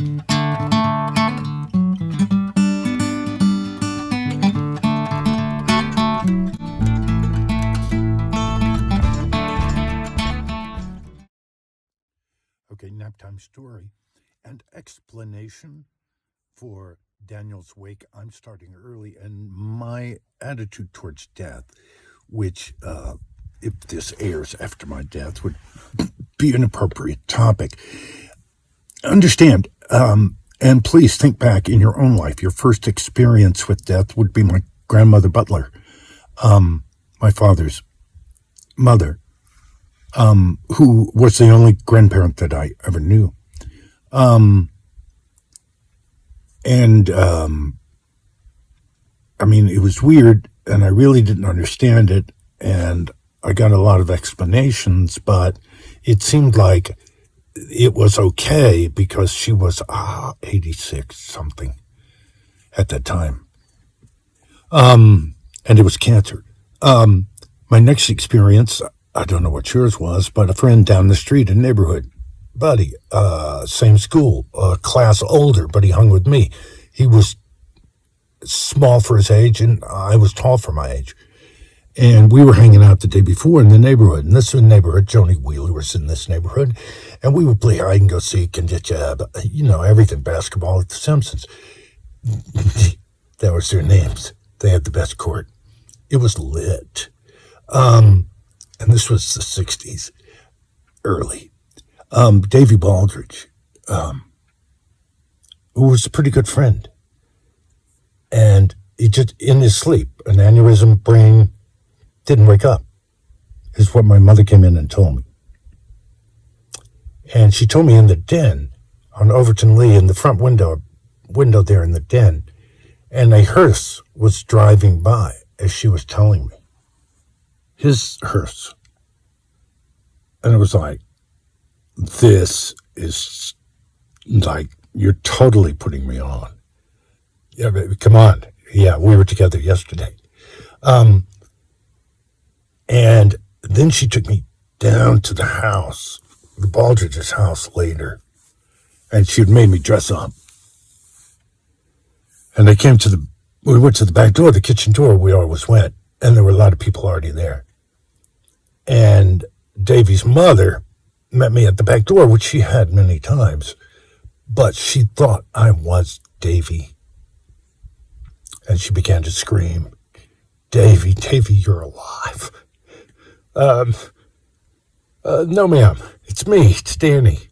Okay, naptime story and explanation for Daniel's wake. I'm starting early, and my attitude towards death, which, if this airs after my death, would be an appropriate topic. Understand, and please think back in your own life. Your first experience with death would be my grandmother Butler, my father's mother, who was the only grandparent that I ever knew. I mean, it was weird, and I really didn't understand it, and I got a lot of explanations, but it seemed like it was okay because she was 86 something at that time, and it was cancer. My next experience, I don't know what yours was, but a friend down the street in the neighborhood, buddy, same school, class older, but he hung with me. He was small for his age, and I was tall for my age. And we were hanging out the day before in the neighborhood. And this was a neighborhood, Joni Wheeler was in this neighborhood. And we would play hide and go seek and everything, basketball at the Simpsons. That was their names. They had the best court. It was lit. And this was the 60s, early. Davy Baldridge, who was a pretty good friend. And he just, in his sleep, an aneurysm, brain, didn't wake up, is what my mother came in and told me. And she told me in the den on Overton Lee, in the front window there in the den, and a hearse was driving by as she was telling me. His hearse. And it was like, this is like, you're totally putting me on. Yeah, baby, come on. Yeah, we were together yesterday. And then she took me down to the house, the Baldridge's house later, and she had made me dress up. And we went to the back door, the kitchen door we always went, and there were a lot of people already there. And Davy's mother met me at the back door, which she had many times, but she thought I was Davy. And she began to scream, Davy, you're alive. No, ma'am, it's me, it's Danny.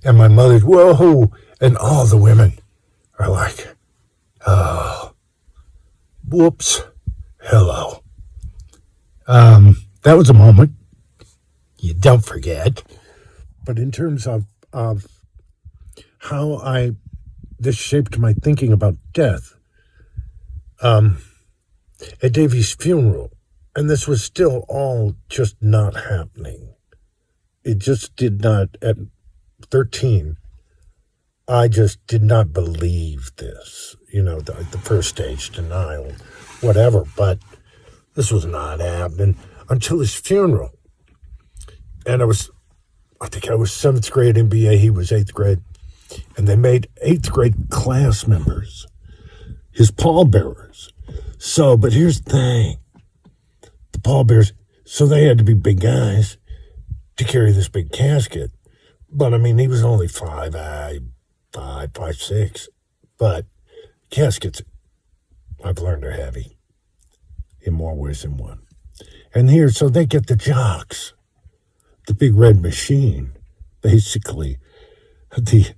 And my mother, whoa, and all the women are like, oh, whoops, hello. That was a moment you don't forget. But in terms of how this shaped my thinking about death, at Davy's funeral, and this was still all just not happening. It just did not, at 13, I just did not believe this, the first stage denial, whatever, but this was not happening until his funeral. And I think I was 7th grade MBA, he was 8th grade, and they made 8th grade class members his pallbearers. So, but here's the thing. The pallbearers, so they had to be big guys to carry this big casket. But, I mean, he was only 5'6". But caskets, I've learned, are heavy in more ways than one. And here, so they get the jocks, the big red machine, basically. Went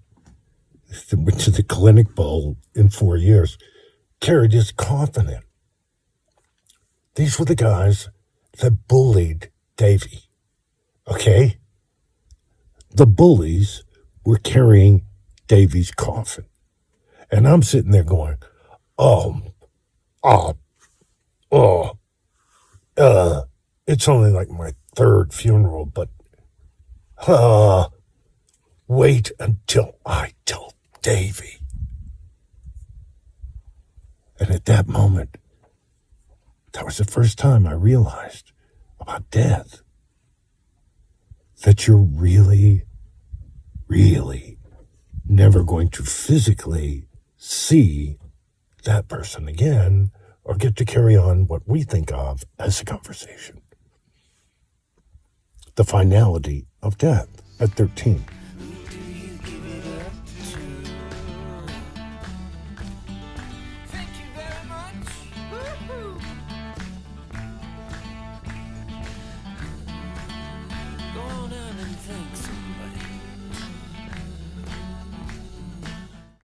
to the Clinic Bowl in 4 years. Carried his coffin in. These were the guys that bullied Davy. Okay? The bullies were carrying Davy's coffin. And I'm sitting there going, it's only like my 3rd funeral, but wait until I tell Davy. And at that moment, that was the first time I realized about death. That you're really, really never going to physically see that person again or get to carry on what we think of as a conversation. The finality of death at 13.